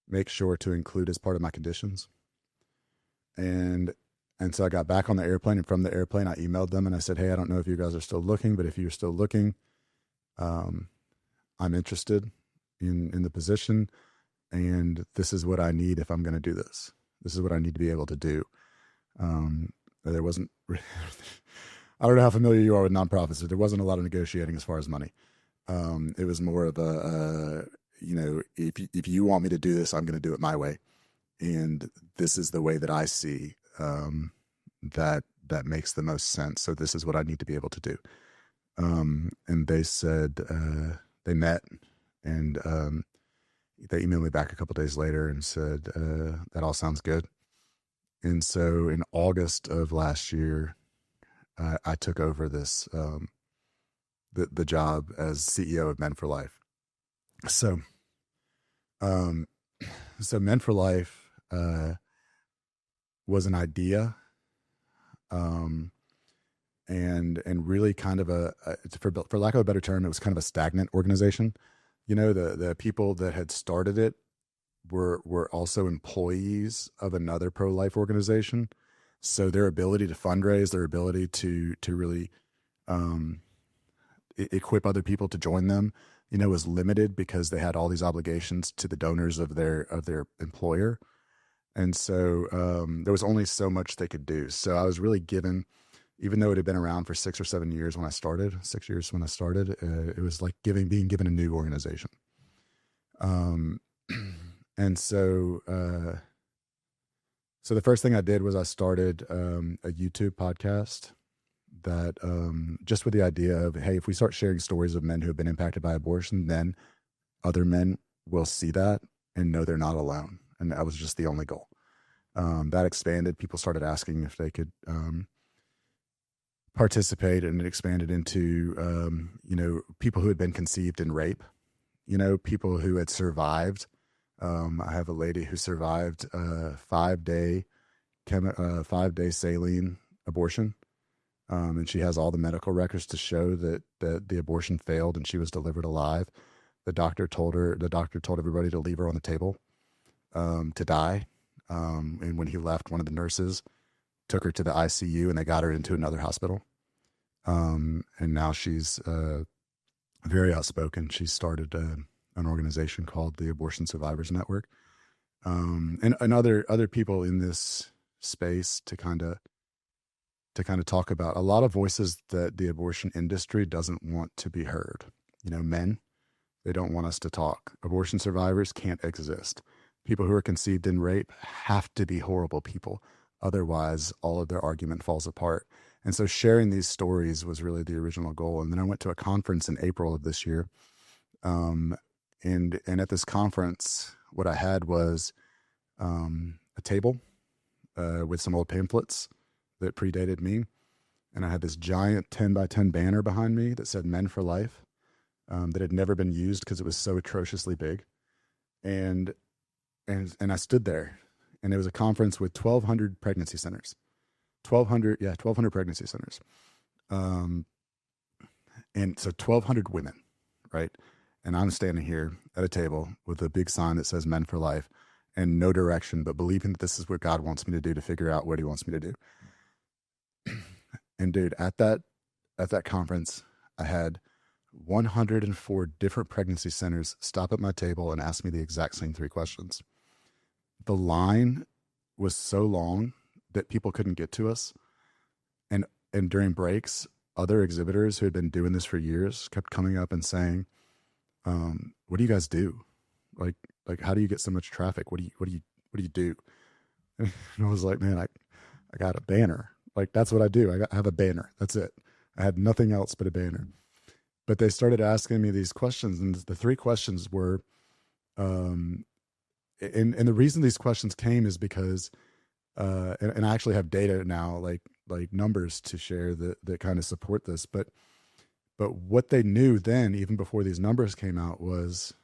make sure to include as part of my conditions. And so I got back on the airplane, and from the airplane, I emailed them and I said, "Hey, I don't know if you guys are still looking, but if you're still looking, I'm interested in the position, and this is what I need if I'm going to do this. This is what I need to be able to do." There wasn't, I don't know how familiar you are with nonprofits. There wasn't a lot of negotiating as far as money. It was more of a, if you want me to do this, I'm going to do it my way. And this is the way that I see that makes the most sense. So this is what I need to be able to do. And they said, they met, and they emailed me back a couple days later and said, that all sounds good. And so in August of last year, I took over this, the job as CEO of Men for Life. So, Men for Life, was an idea, and really kind of for lack of a better term, it was kind of a stagnant organization. The people that had started it were also employees of another pro-life organization. So their ability to fundraise, their ability to really equip other people to join them, was limited because they had all these obligations to the donors of their employer. And so there was only so much they could do. So I was really given, even though it had been around for 6 or 7 years when I started, it was like being given a new organization. And so the first thing I did was I started a YouTube podcast that just with the idea of, hey, if we start sharing stories of men who have been impacted by abortion, then other men will see that and know they're not alone. And that was just the only goal. That expanded. People started asking if they could participate, and it expanded into, people who had been conceived in rape, people who had survived. I have a lady who survived a 5-day saline abortion. And she has all the medical records to show that the abortion failed and she was delivered alive. The doctor told everybody to leave her on the table, to die. And when he left, one of the nurses took her to the ICU and they got her into another hospital. And now she's very outspoken. She started an organization called the Abortion Survivors Network. And other people in this space to kind of talk about a lot of voices that the abortion industry doesn't want to be heard. Men, they don't want us to talk. Abortion survivors can't exist. People who are conceived in rape have to be horrible people. Otherwise, all of their argument falls apart. And so sharing these stories was really the original goal. And then I went to a conference in April of this year. And at this conference, what I had was a table with some old pamphlets that predated me. And I had this giant 10 by 10 banner behind me that said Men for Life, that had never been used because it was so atrociously big. And I stood there, and it was a conference with 1,200 pregnancy centers. 1,200 pregnancy centers. And so 1,200 women, right? And I'm standing here at a table with a big sign that says Men for Life, and no direction, but believing that this is what God wants me to do to figure out what he wants me to do. And dude, at that conference, I had 104 different pregnancy centers stop at my table and ask me the exact same 3 questions. The line was so long that people couldn't get to us. And during breaks, other exhibitors who had been doing this for years kept coming up and saying, what do you guys do? Like, how do you get so much traffic? What do you do? And I was like, man, I got a banner. Like, that's what I do. I have a banner. That's it. I had nothing else but a banner. But they started asking me these questions, and the 3 questions were, and the reason these questions came is because, and I actually have data now, like numbers to share that kind of support this. But what they knew then, even before these numbers came out, was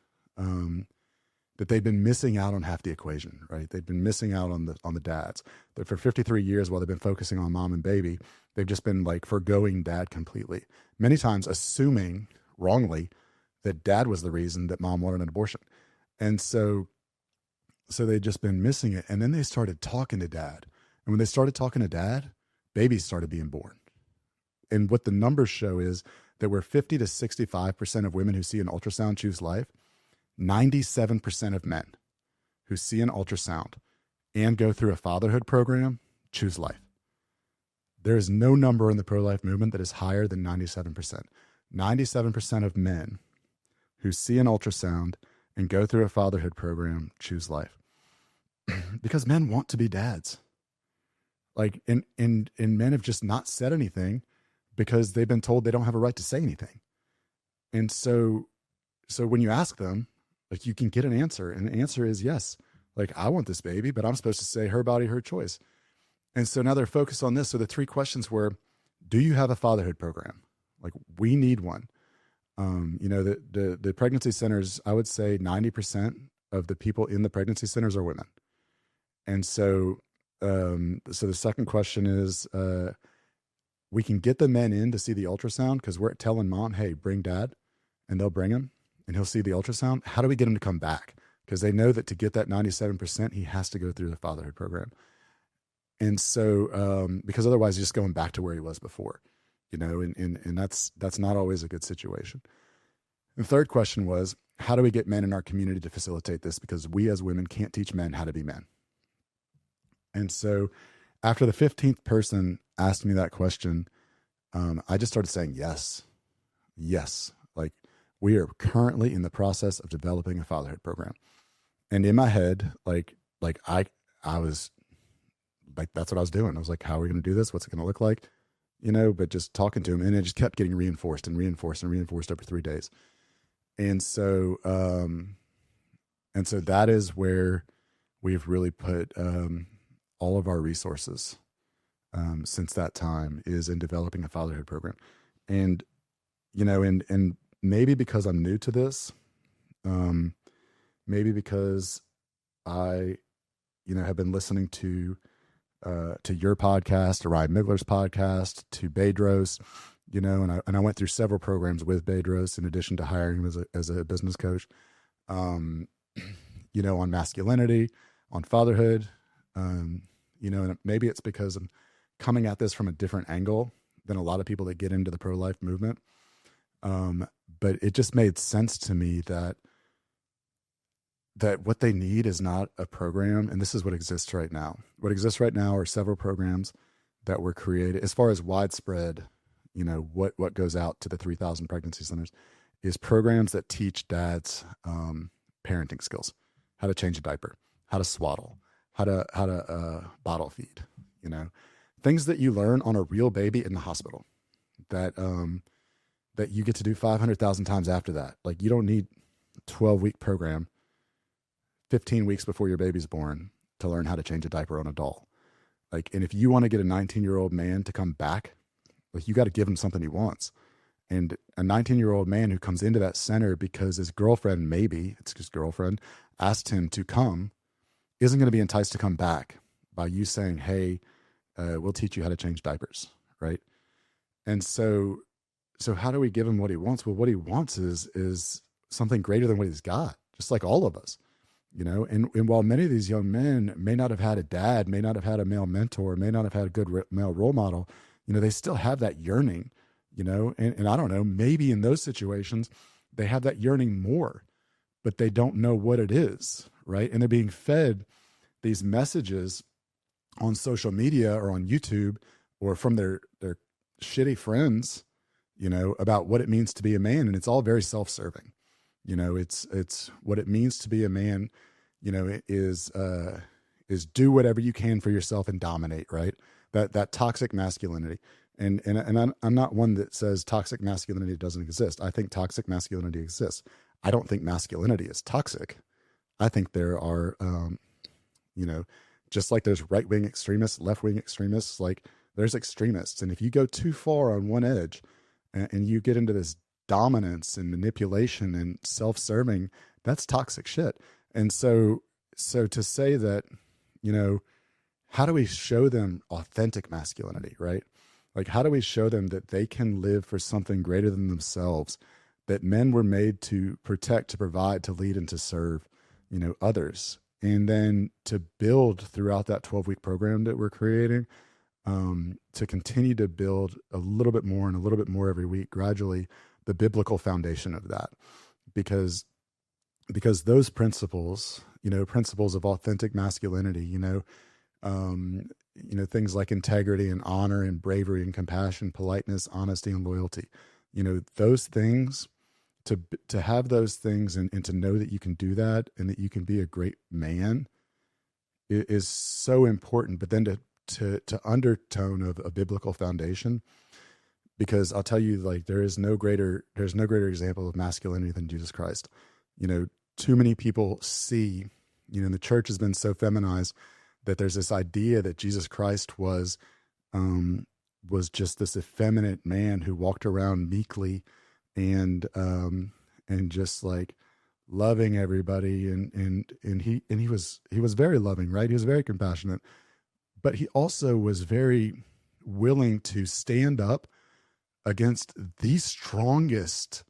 that they'd been missing out on half the equation, right? They'd been missing out on the dads. That for 53 years, while they've been focusing on mom and baby, they've just been like forgoing dad completely. Many times assuming wrongly that dad was the reason that mom wanted an abortion. And so they'd just been missing it. And then they started talking to dad. And when they started talking to dad, babies started being born. And what the numbers show is that where 50 to 65% of women who see an ultrasound choose life, 97% of men who see an ultrasound and go through a fatherhood program choose life. There is no number in the pro-life movement that is higher than 97%. 97% of men who see an ultrasound and go through a fatherhood program choose life. Because men want to be dads. Like, and men have just not said anything because they've been told they don't have a right to say anything. And so when you ask them, like, you can get an answer, and the answer is yes. Like, I want this baby, but I'm supposed to say her body, her choice. And so now they're focused on this. So the 3 questions were, do you have a fatherhood program? Like, we need one. The pregnancy centers, I would say 90% of the people in the pregnancy centers are women. And so the second question is, we can get the men in to see the ultrasound because we're telling mom, hey, bring dad, and they'll bring him and he'll see the ultrasound. How do we get him to come back? Because they know that to get that 97%, he has to go through the fatherhood program. And so, because otherwise he's just going back to where he was before, and that's not always a good situation. The third question was, how do we get men in our community to facilitate this? Because we as women can't teach men how to be men. And so after the 15th person asked me that question, I just started saying yes. Like, we are currently in the process of developing a fatherhood program. And in my head, like I was like, that's what I was doing. I was like, how are we going to do this? What's it going to look like? But just talking to him, and it just kept getting reinforced over 3 days. And so that is where we've really put all of our resources since that time, is in developing a fatherhood program. And and maybe because I'm new to this, maybe because I have been listening to your podcast, to Ryan Migler's podcast, to Bedros, and I went through several programs with Bedros in addition to hiring him as a business coach, on masculinity, on fatherhood, and maybe it's because I'm coming at this from a different angle than a lot of people that get into the pro-life movement. But it just made sense to me that what they need is not a program. And this is what exists right now. What exists right now are several programs that were created as far as widespread, what goes out to the 3,000 pregnancy centers, is programs that teach dads parenting skills, how to change a diaper, how to swaddle, how to bottle feed, things that you learn on a real baby in the hospital that you get to do 500,000 times after that. Like, you don't need a 12-week program 15 weeks before your baby's born to learn how to change a diaper on a doll. Like, and if you want to get a 19-year-old man to come back, like, you got to give him something he wants. And a 19-year-old man who comes into that center because his girlfriend, maybe it's his girlfriend, asked him to come, isn't going to be enticed to come back by you saying, hey, we'll teach you how to change diapers, right? And so how do we give him what he wants? Well, what he wants is something greater than what he's got, just like all of us. And while many of these young men may not have had a dad, may not have had a male mentor, may not have had a good male role model, they still have that yearning, and I don't know, maybe in those situations, they have that yearning more, but they don't know what it is, right? And they're being fed these messages on social media or on YouTube or from their shitty friends, about what it means to be a man. And it's all very self-serving. It's what it means to be a man, is do whatever you can for yourself and dominate, right? That toxic masculinity. And I'm not one that says toxic masculinity doesn't exist. I think toxic masculinity exists. I don't think masculinity is toxic. I think there are, just like there's right-wing extremists, left-wing extremists, like there's extremists. And if you go too far on one edge and you get into this dominance and manipulation and self-serving, that's toxic shit. And so to say that, how do we show them authentic masculinity, right? Like, how do we show them that they can live for something greater than themselves, that men were made to protect, to provide, to lead, and to serve, others, and then to build throughout that 12-week program that we're creating, to continue to build a little bit more and a little bit more every week, gradually, the biblical foundation of that, because those principles, principles of authentic masculinity, things like integrity and honor and bravery and compassion, politeness, honesty, and loyalty. Those things, to have those things and to know that you can do that and that you can be a great man is so important. But then to undertone of a biblical foundation, because I'll tell you, like, there's no greater example of masculinity than Jesus Christ. Too many people see, the church has been so feminized that there's this idea that Jesus Christ was just this effeminate man who walked around meekly and just like loving everybody, and he was very loving, right? He was very compassionate, but he also was very willing to stand up against the strongest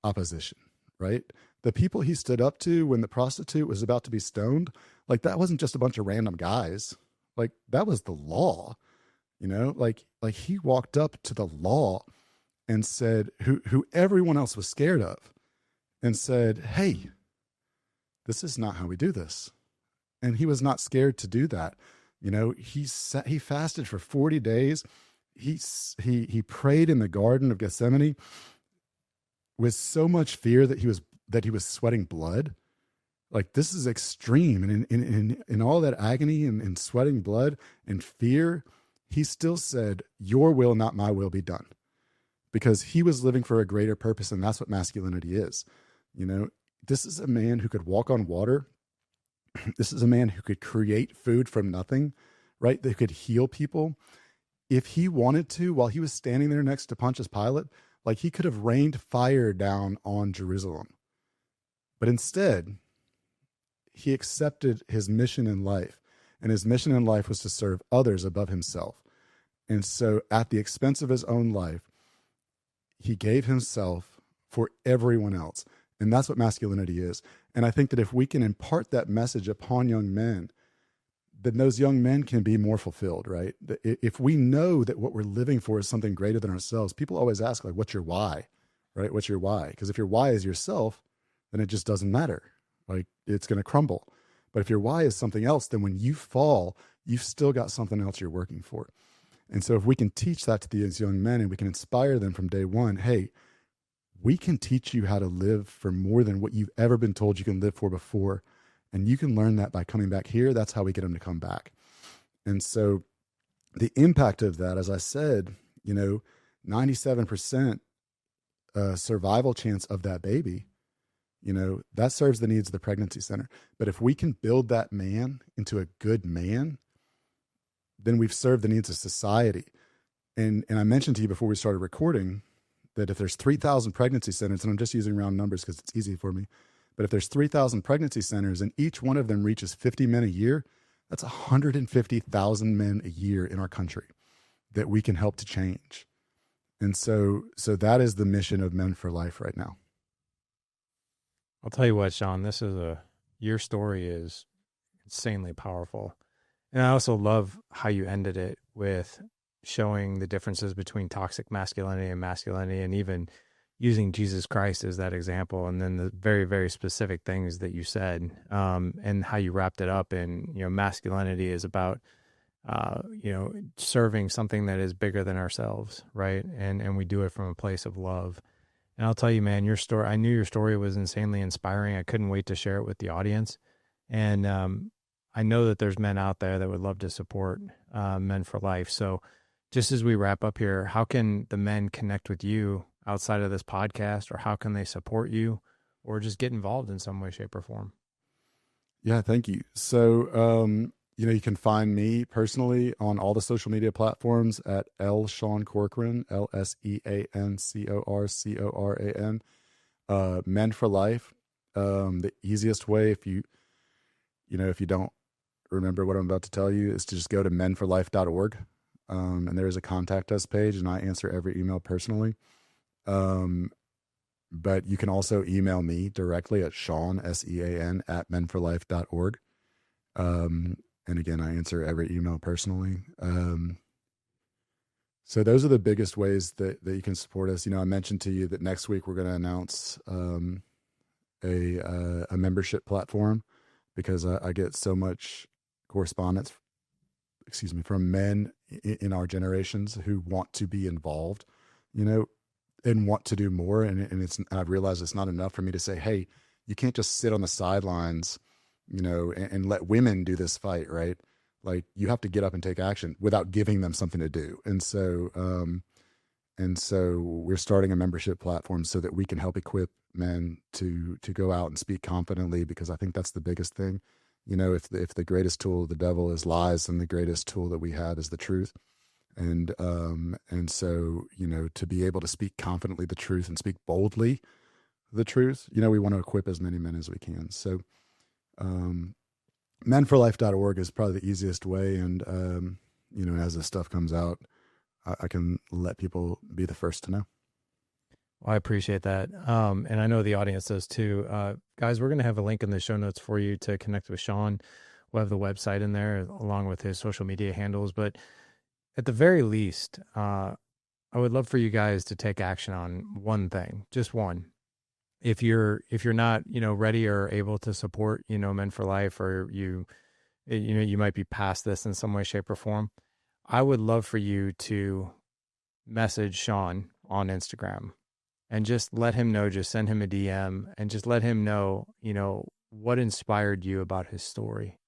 opposition, right? The people he stood up to when the prostitute was about to be stoned, like, that wasn't just a bunch of random guys. Like, that was the law, like he walked up to the law and said, who everyone else was scared of, and said, hey, this is not how we do this. And he was not scared to do that. He fasted for 40 days. He prayed in the Garden of Gethsemane with so much fear that he was sweating blood. Like, this is extreme. And in all that agony and sweating blood and fear, he still said, your will, not my will, be done. Because he was living for a greater purpose, and that's what masculinity is. This is a man who could walk on water. This is a man who could create food from nothing, right? That could heal people. If he wanted to, while he was standing there next to Pontius Pilate, like, he could have rained fire down on Jerusalem. But instead, he accepted his mission in life, and his mission in life was to serve others above himself. And so at the expense of his own life, he gave himself for everyone else. And that's what masculinity is. And I think that if we can impart that message upon young men, then those young men can be more fulfilled, right? If we know that what we're living for is something greater than ourselves, people always ask, like, what's your why, right? What's your why? Because if your why is yourself, then it just doesn't matter. Like, it's going to crumble. But if your why is something else, then when you fall, you've still got something else you're working for. And so if we can teach that to these young men and we can inspire them from day one, hey, we can teach you how to live for more than what you've ever been told you can live for before. And you can learn that by coming back here. That's how we get them to come back. And so the impact of that, as I said, 97% survival chance of that baby, that serves the needs of the pregnancy center. But if we can build that man into a good man, then we've served the needs of society. And I mentioned to you before we started recording that if there's 3,000 pregnancy centers, and I'm just using round numbers because it's easy for me, but if there's 3,000 pregnancy centers and each one of them reaches 50 men a year, that's 150,000 men a year in our country that we can help to change. And so that is the mission of Men for Life right now. I'll tell you what, Sean, your story is insanely powerful. And I also love how you ended it with showing the differences between toxic masculinity and even using Jesus Christ as that example. And then the very, very specific things that you said, and how you wrapped it up in, masculinity is about, serving something that is bigger than ourselves. Right. And we do it from a place of love. And I'll tell you, man, your story, I knew your story was insanely inspiring. I couldn't wait to share it with the audience. And, I know that there's men out there that would love to support, Men for Life. So just as we wrap up here, how can the men connect with you outside of this podcast, or how can they support you or just get involved in some way, shape, or form? Yeah, thank you. So, you can find me personally on all the social media platforms at Sean Cochran, LSEANCORCORAN, Men for Life. The easiest way, if you don't remember what I'm about to tell you, is to just go to menforlife.org. And there is a contact us page, and I answer every email personally. But you can also email me directly at Sean, SEAN, at menforlife.org. And again, I answer every email personally. So those are the biggest ways that you can support us. I mentioned to you that next week we're going to announce a membership platform, because I get so much correspondence from men in our generations who want to be involved, you know, and want to do more. And I've realized it's not enough for me to say, hey, you can't just sit on the sidelines, you know, and let women do this fight, right? Like, you have to get up and take action without giving them something to do. And so we're starting a membership platform so that we can help equip men to go out and speak confidently, because I think that's the biggest thing. You know, if the greatest tool of the devil is lies, then the greatest tool that we have is the truth. And so, you know, to be able to speak confidently the truth and speak boldly the truth, you know, we want to equip as many men as we can. So, menforlife.org is probably the easiest way. And, you know, as this stuff comes out, I can let people be the first to know. Well, I appreciate that. And I know the audience does too. Guys, we're going to have a link in the show notes for you to connect with Sean. We'll have the website in there along with his social media handles. But at the very least, I would love for you guys to take action on one thing, just one. If you're not, you know, ready or able to support, you know, Men for Life, or you might be past this in some way, shape, or form, I would love for you to message Sean on Instagram and just let him know, just send him a DM and just let him know, you know, what inspired you about his story,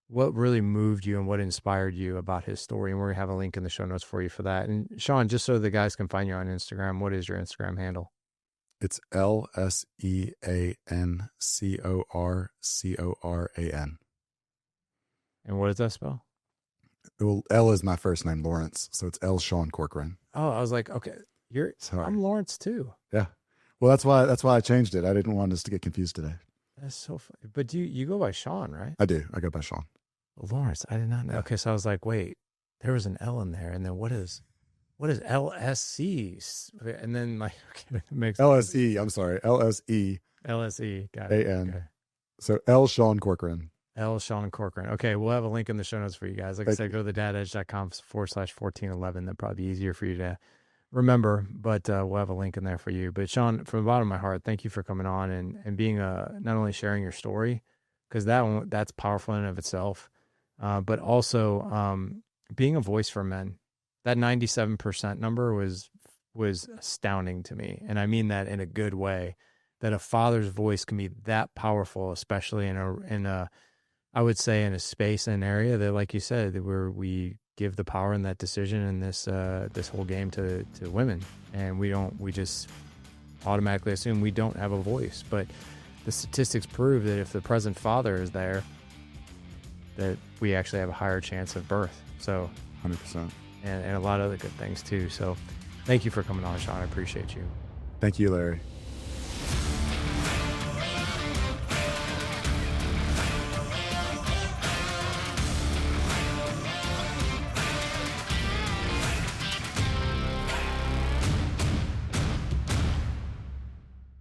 what really moved you and what inspired you about his story. And we're going to have a link in the show notes for you for that. And Sean, just so the guys can find you on Instagram, what is your Instagram handle? It's LSEANCORCORAN. And what does that spell? Well, L is my first name, Lawrence. So it's L Sean Cochran. Oh, I was like, okay, I'm Lawrence too. Yeah. Well, that's why I changed it. I didn't want us to get confused today. That's so funny. But you go by Sean, right? I do. I go by Sean. Lawrence, I did not know. Yeah. Okay, so I was like, wait, there was an L in there, and then what is LSC? And then okay, it makes LSE. I'm sorry, LSE. LSE. Got it. AN. Okay. So L Sean Cochran. L Sean Cochran. Okay, we'll have a link in the show notes for you guys. Like I said, go to thedadedge.com/1411. That'd probably be easier for you to remember, but we'll have a link in there for you. But Sean, from the bottom of my heart, thank you for coming on and being not only sharing your story, because that's powerful in and of itself, but also being a voice for men. That 97% number was astounding to me, and I mean that in a good way. That a father's voice can be that powerful, especially in a I would say in a space and area that, like you said, where we give the power in that decision and this whole game to women, and we just automatically assume we don't have a voice. But the statistics prove that if the present father is there, that we actually have a higher chance of birth. So 100%. And a lot of other good things too. So thank you for coming on, Sean. I appreciate you. Thank you, Larry.